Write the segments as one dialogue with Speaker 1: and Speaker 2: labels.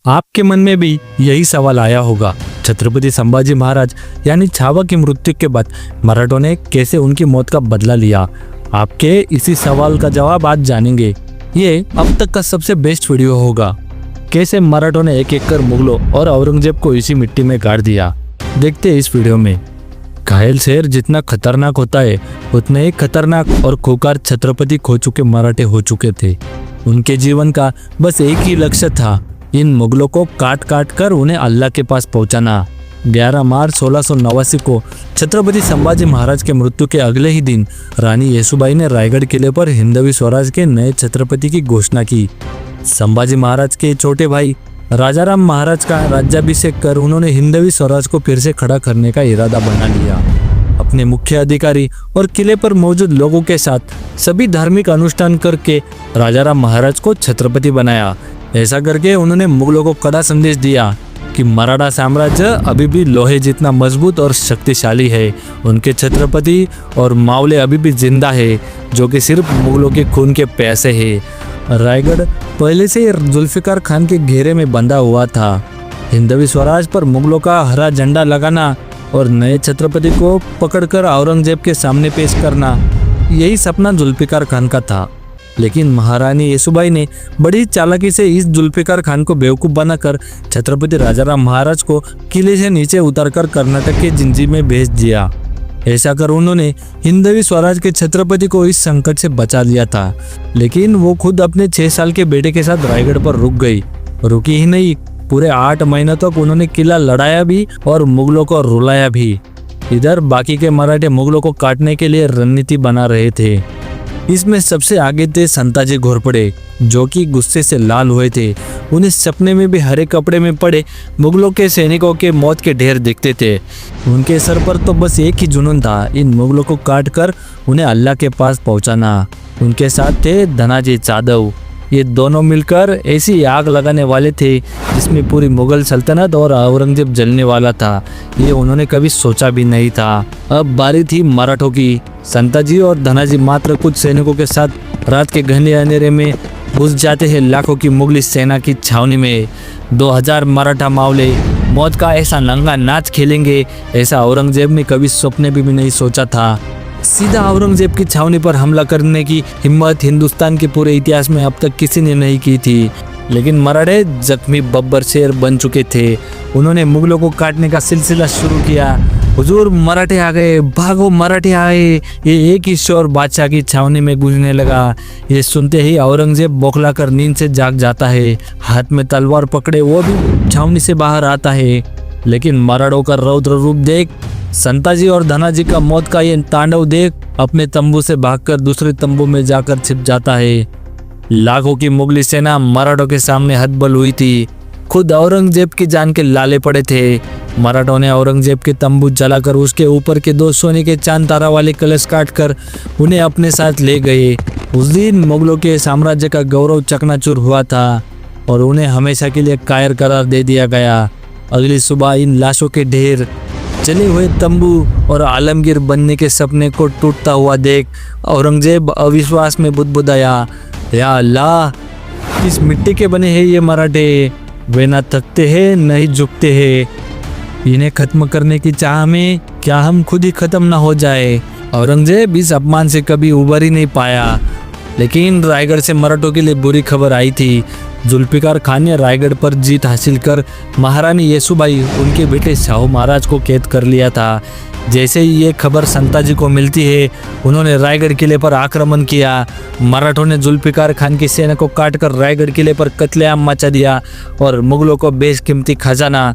Speaker 1: आपके मन में भी यही सवाल आया होगा, छत्रपति संभाजी महाराज यानी छावा की मृत्यु के बाद मराठों ने कैसे उनकी मौत का बदला लिया। आपके इसी सवाल का जवाब आज जानेंगे। ये अब तक का सबसे बेस्ट वीडियो होगा। कैसे मराठों ने एक एक कर मुगलों और औरंगजेब को इसी मिट्टी में गाड़ दिया, देखते हैं इस वीडियो में। घायल शेर जितना खतरनाक होता है उतने ही खतरनाक और खूंखार छत्रपति खो चुके मराठे हो चुके थे। उनके जीवन का बस एक ही लक्ष्य था, इन मुगलों को काट काट कर उन्हें अल्लाह के पास पहुंचाना। 11 मार्च 1689 को छत्रपति संभाजी महाराज के मृत्यु के अगले ही दिन रानी येसुबाई ने रायगढ़ किले पर हिंदवी स्वराज के नए छत्रपति की घोषणा की। संभाजी महाराज के छोटे भाई राजाराम महाराज का राज्याभिषेक कर उन्होंने हिंदवी स्वराज को फिर से खड़ा करने का इरादा बना लिया। अपने मुख्य अधिकारी और किले पर मौजूद लोगों के साथ सभी धार्मिक अनुष्ठान करके राजाराम महाराज को छत्रपति बनाया। ऐसा करके उन्होंने मुगलों को कड़ा संदेश दिया कि मराठा साम्राज्य अभी भी लोहे जितना मजबूत और शक्तिशाली है। उनके छत्रपति और मावले अभी भी जिंदा है, जो कि सिर्फ मुगलों के खून के प्यासे है। रायगढ़ पहले से ही जुल्फिकार खान के घेरे में बंधा हुआ था। हिंदवी स्वराज पर मुगलों का हरा झंडा लगाना और नए छत्रपति को पकड़कर औरंगजेब के सामने पेश करना, यही सपना जुल्फिकार खान का था। लेकिन महारानी येसुबाई ने बड़ी चालाकी से इस जुल्फिकार खान को बेवकूफ़ बनाकर छत्रपति राजाराम महाराज को किले से नीचे उतारकर कर्नाटक के जिंजी में भेज दिया। ऐसा कर उन्होंने हिंदवी स्वराज के छत्रपति को इस संकट से बचा लिया था। लेकिन वो खुद अपने 6 साल के बेटे के साथ रायगढ़ पर रुक गई। रुकी ही नहीं, पूरे 8 महीनों तक उन्होंने किला लड़ाया भी और मुगलों को रुलाया भी। इधर बाकी के मराठे मुगलों को काटने के लिए रणनीति बना रहे थे। इसमें सबसे आगे थे संताजी घोरपड़े, जो कि गुस्से से लाल हुए थे। उन्हें सपने में भी हरे कपड़े में पड़े मुगलों के सैनिकों के मौत के ढेर दिखते थे। उनके सर पर तो बस एक ही जुनून था, इन मुगलों को काट कर उन्हें अल्लाह के पास पहुंचाना। उनके साथ थे धनाजी जाधव। ये दोनों मिलकर ऐसी आग लगाने वाले थे जिसमें पूरी मुगल सल्तनत और औरंगजेब जलने वाला था। ये उन्होंने कभी सोचा भी नहीं था। अब बारी थी मराठों की। संताजी और धनाजी मात्र कुछ सैनिकों के साथ रात के घने अंधेरे में घुस जाते हैं लाखों की मुगली सेना की छावनी में। 2000 मराठा मावले मौत का ऐसा नंगा नाच खेलेंगे, ऐसा औरंगजेब ने कभी सपने भी नहीं सोचा था। सीधा औरंगजेब की छावनी पर हमला करने की हिम्मत हिंदुस्तान के पूरे इतिहास में अब तक किसी ने नहीं की थी। लेकिन मराठे जख्मी बब्बर शेर बन चुके थे। उन्होंने मुगलों को काटने का सिलसिला शुरू किया। हुजूर मराठे आ गए, भागो मराठे आए, ये एक ही शोर बादशाह की छावनी में गूंजने लगा। ये सुनते ही औरंगजेब बौखला कर नींद से जाग जाता है। हाथ में तलवार पकड़े वो भी छावनी से बाहर आता है। लेकिन मराठों का रौद्र रूप देख, संताजी और धनाजी का मौत का ये तांडव देख, अपने तंबू से भागकर दूसरे तंबू में जाकर छिप जाता है। लाखों की मुगली सेना मराठों के सामने हतबल हुई थी। खुद औरंगजेब की जान के लाले पड़े थे। मराठों ने औरंगजेब के तंबू जलाकर उसके ऊपर के 2 सोने के चांद तारा वाले कलश काटकर उन्हें अपने साथ ले गए। उस दिन मुगलों के साम्राज्य का गौरव चकनाचूर हुआ था और उन्हें हमेशा के लिए कायर करार दे दिया गया। अगली सुबह इन लाशों के ढेर, जले हुए तंबू और आलमगीर बनने के सपने को टूटता हुआ देख औरंगजेब अविश्वास में बुदबुदाया, या अल्लाह, किस मिट्टी के बने हैं ये मराठे। वे ना थकते हैं न ही झुकते हैं। इन्हें खत्म करने की चाह में क्या हम खुद ही खत्म ना हो जाए। औरंगजेब इस अपमान से कभी उबर ही नहीं पाया। लेकिन रायगढ़ से मराठों के लिए बुरी खबर आई थी। जुल्फिकार खान ने रायगढ़ पर जीत हासिल कर महारानी येसुबाई, उनके बेटे शाहू महाराज को कैद कर लिया था। जैसे ही ये खबर संताजी को मिलती है, उन्होंने रायगढ़ किले पर आक्रमण किया। मराठों ने जुल्फिकार खान की सेना को काटकर रायगढ़ किले पर कत्लेआम मचा दिया और मुगलों को बेशकीमती खजाना,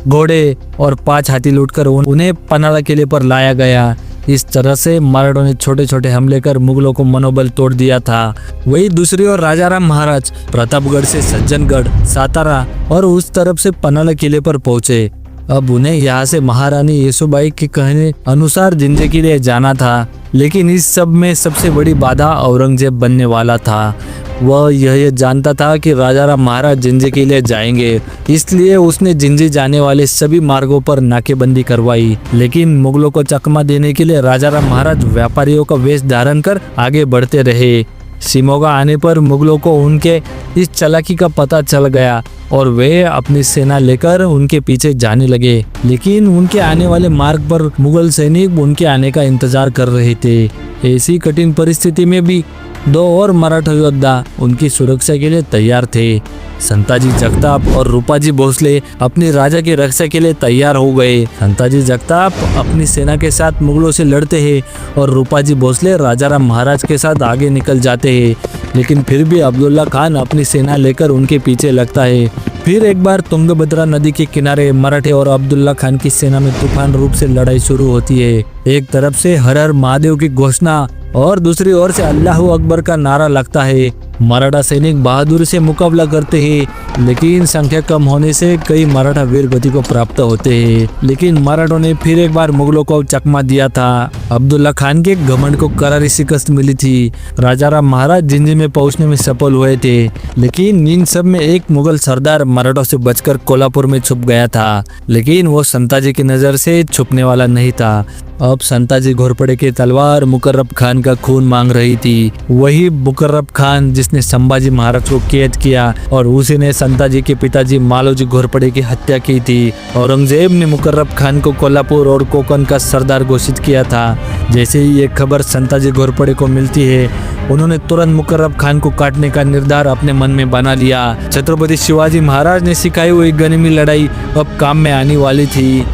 Speaker 1: घोड़े और 5 हाथी लूटकर उन्हें पनाला किले पर लाया गया। इस तरह से मराठों ने छोटे छोटे हमले कर मुगलों को मनोबल तोड़ दिया था। वही दूसरी ओर राजाराम महाराज प्रतापगढ़ से सज्जनगढ़, सातारा और उस तरफ से पनाला किले पर पहुंचे। अब उन्हें यहाँ से महारानी येसुबाई के कहने अनुसार जिंजे के लिए जाना था। लेकिन इस सब में सबसे बड़ी बाधा औरंगजेब बनने वाला था। वह यह जानता था कि राजाराम महाराज जिंजी के लिए जाएंगे, इसलिए उसने जिंजी जाने वाले सभी मार्गों पर नाकेबंदी करवाई। लेकिन मुगलों को चकमा देने के लिए राजाराम महाराज व्यापारियों का वेश धारण कर आगे बढ़ते रहे। शिमोगा आने पर मुगलों को उनके इस चालाकी का पता चल गया और वे अपनी सेना लेकर उनके पीछे जाने लगे। लेकिन उनके आने वाले मार्ग पर मुगल सैनिक उनके आने का इंतजार कर रहे थे। ऐसी कठिन परिस्थिति में भी 2 और मराठा योद्धा उनकी सुरक्षा के लिए तैयार थे। संताजी जगताप और रूपाजी भोसले अपने राजा की रक्षा के लिए तैयार हो गए। संताजी जगताप अपनी सेना के साथ मुगलों से लड़ते हैं और रूपाजी भोसले राजाराम महाराज के साथ आगे निकल जाते हैं। लेकिन फिर भी अब्दुल्ला खान अपनी सेना लेकर उनके पीछे लगता है। फिर एक बार तुंगभद्रा नदी के किनारे मराठे और अब्दुल्ला खान की सेना में तूफान रूप से लड़ाई शुरू होती है। एक तरफ से हर हर महादेव की घोषणा और दूसरी ओर से अल्लाहू अकबर का नारा लगता है। मराठा सैनिक बहादुरी से मुकाबला करते हैं, लेकिन संख्या कम होने से कई मराठा वीर गति को प्राप्त होते हैं। लेकिन मराठों ने फिर एक बार मुगलों को चकमा दिया था। अब्दुल्ला खान के घमंड को करारी शिकस्त मिली थी। राजाराम महाराज जिंजी में पहुंचने में सफल हुए थे, लेकिन इन सब में एक मुगल सरदार मराठों से बचकर कोल्हापुर में छुप गया था। लेकिन वो संताजी की नजर से छुपने वाला नहीं था। अब संताजी घोरपड़े की तलवार मुकर्रब खान का खून मांग रही थी। वही मुकर्रब खान जिसने संभाजी महाराज को कैद किया और उसी ने संताजी के पिताजी मालोजी घोरपड़े की हत्या की थी। औरंगजेब ने मुकर्रब खान को कोल्हापुर और कोकण का सरदार घोषित किया था। जैसे ही ये खबर संताजी घोरपड़े को मिलती है, उन्होंने तुरंत मुकर्रब खान को काटने का निर्धार अपने मन में बना लिया। छत्रपति शिवाजी महाराज ने सिखाई हुई गनिमी लड़ाई अब काम में आने वाली थी,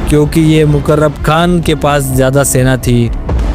Speaker 1: क्योंकि ये मुकर्रब खान के पास ज्यादा सेना थी।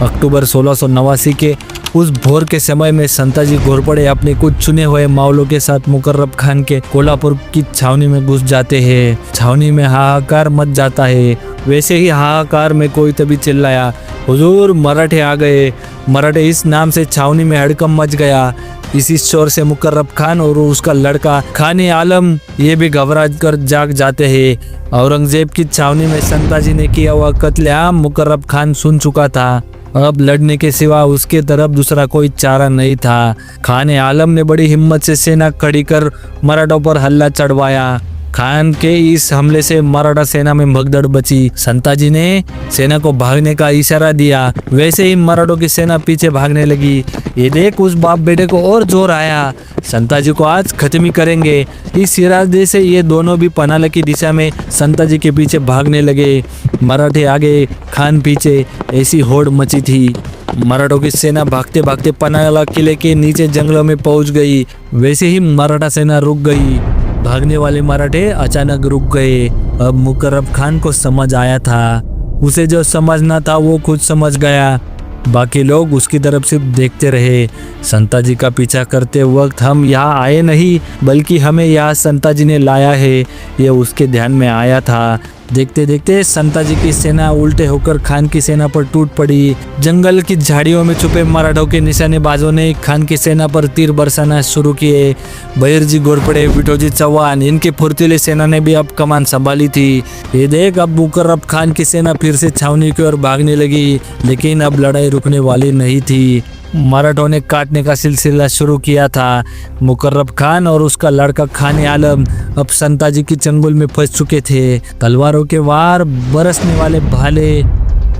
Speaker 1: अक्टूबर 1689 के उस भोर के समय में संताजी घोरपड़े अपने कुछ चुने हुए मावलों के साथ मुकर्रब खान के कोल्हापुर की छावनी में घुस जाते हैं। छावनी में हाहाकार मच जाता है। वैसे ही हाहाकार में कोई तभी चिल्लाया, हुजूर मराठे आ गए। मराठे इस नाम से छावनी में हड़कंप मच गया। इसी शोर से मुकर्रब खान और उसका लड़का खाने आलम ये भी घबरा कर जाग जाते हैं। औरंगजेब की छावनी में संताजी ने किया हुआ कत्लेआम मुकर्रब खान सुन चुका था। अब लड़ने के सिवा उसके तरफ दूसरा कोई चारा नहीं था। खाने आलम ने बड़ी हिम्मत से सेना खड़ी कर मराठों पर हल्ला चढ़वाया। खान के इस हमले से मराठा सेना में भगदड़ बची। संताजी ने सेना को भागने का इशारा दिया। वैसे ही मराठों की सेना पीछे भागने लगी। ये देख उस बाप बेटे को और जोर आया, संताजी को आज खत्म ही करेंगे। इस इरादे से ये दोनों भी पनाला की दिशा में संताजी के पीछे भागने लगे। मराठे आगे, खान पीछे, ऐसी होड़ मची थी। मराठों की सेना भागते भागते पनाला किले के नीचे जंगलों में पहुंच गई। वैसे ही मराठा सेना रुक गई। भागने वाले मराठे अचानक रुक गए। अब मुकर्रब खान को समझ आया था। उसे जो समझना था वो खुद समझ गया। बाकी लोग उसकी तरफ सिर्फ देखते रहे। संताजी का पीछा करते वक्त हम यहाँ आए नहीं, बल्कि हमें यहाँ संताजी ने लाया है, ये उसके ध्यान में आया था। देखते देखते संताजी की सेना उल्टे होकर खान की सेना पर टूट पड़ी। जंगल की झाड़ियों में छुपे मराठों के निशानेबाजों ने खान की सेना पर तीर बरसाना शुरू किए। बहिरजी घोरपड़े, विठोजी चौहान, इनकी फुर्तीली सेना ने भी अब कमान संभाली थी। ये देख अब मुकर्रब खान की सेना फिर से छावनी की ओर भागने लगी, लेकिन अब लड़ाई रुकने वाली नहीं थी। मराठों ने काटने का सिलसिला शुरू किया था। मुकर्रब खान और उसका लड़का खाने आलम अब संताजी की चंगुल में फंस चुके थे। तलवारों के वार, बरसने वाले भाले,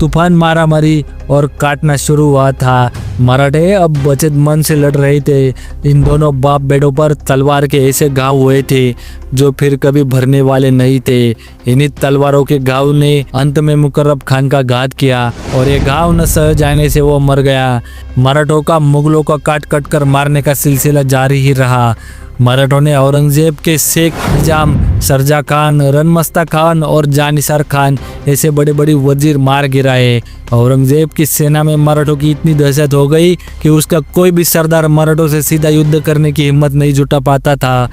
Speaker 1: तूफान मारामारी और काटना शुरू हुआ था। मराठे अब बचत मन से लड़ रहे थे। इन दोनों बाप बेटों पर तलवार के ऐसे घाव हुए थे जो फिर कभी भरने वाले नहीं थे। इन्हीं तलवारों के घाव ने अंत में मुकर्रब खान का घात किया और ये घाव न सह जाने से वो मर गया। मराठों का मुगलों को काट काट कर मारने का सिलसिला जारी ही रहा। मराठों ने औरंगजेब के शेख निजाम, सरजा खान, रनमस्ता खान और जानिसार खान ऐसे बड़े बड़े वजीर मार गिराए। औरंगजेब की सेना में मराठों की इतनी दहशत हो गई कि उसका कोई भी सरदार मराठों से सीधा युद्ध करने की हिम्मत नहीं जुटा पाता था।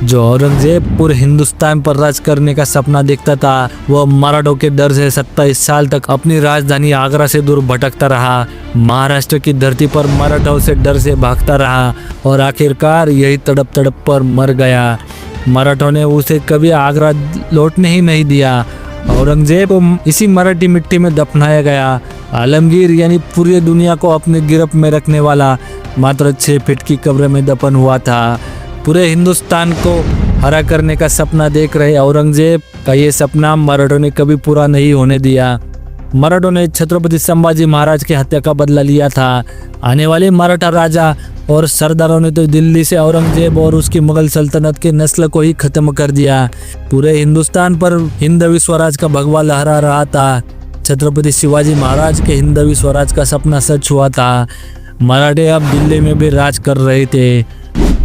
Speaker 1: जो औरंगजेब पूरे हिंदुस्तान पर राज करने का सपना देखता था, वह मराठों के डर से 27 साल तक अपनी राजधानी आगरा से दूर भटकता रहा। महाराष्ट्र की धरती पर मराठों से डर से भागता रहा और आखिरकार यही तड़प तड़प पर मर गया। मराठों ने उसे कभी आगरा लौटने ही नहीं दिया। औरंगजेब को इसी मराठी मिट्टी में दफनाया गया। आलमगीर यानी पूरी दुनिया को अपने गिरफ्त में रखने वाला मात्र 6 फीट की कब्र में दफन हुआ था। पूरे हिंदुस्तान को हरा करने का सपना देख रहे औरंगजेब का ये सपना मराठों ने कभी पूरा नहीं होने दिया। मराठों ने छत्रपति संभाजी महाराज की हत्या का बदला लिया था। आने वाले मराठा राजा और सरदारों ने तो दिल्ली से औरंगजेब और उसकी मुगल सल्तनत की नस्ल को ही खत्म कर दिया। पूरे हिंदुस्तान पर हिंदवी स्वराज का भगवा लहरा रहा था। छत्रपति शिवाजी महाराज के हिंदवी स्वराज का सपना सच हुआ था। मराठे अब दिल्ली में भी राज कर रहे थे।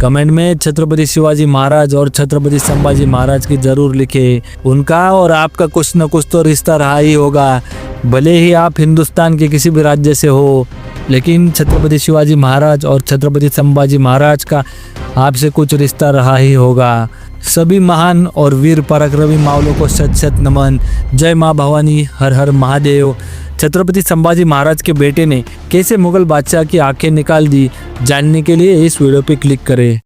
Speaker 1: कमेंट में छत्रपति शिवाजी महाराज और छत्रपति संभाजी महाराज की जरूर लिखे। उनका और आपका कुछ न कुछ तो रिश्ता रहा ही होगा। भले ही आप हिंदुस्तान के किसी भी राज्य से हो, लेकिन छत्रपति शिवाजी महाराज और छत्रपति संभाजी महाराज का आपसे कुछ रिश्ता रहा ही होगा। सभी महान और वीर पराक्रमी मावलों को शत शत नमन। जय माँ भवानी, हर हर महादेव। छत्रपति संभाजी महाराज के बेटे ने कैसे मुगल बादशाह की आंखें निकाल दी, जानने के लिए इस वीडियो पे क्लिक करें।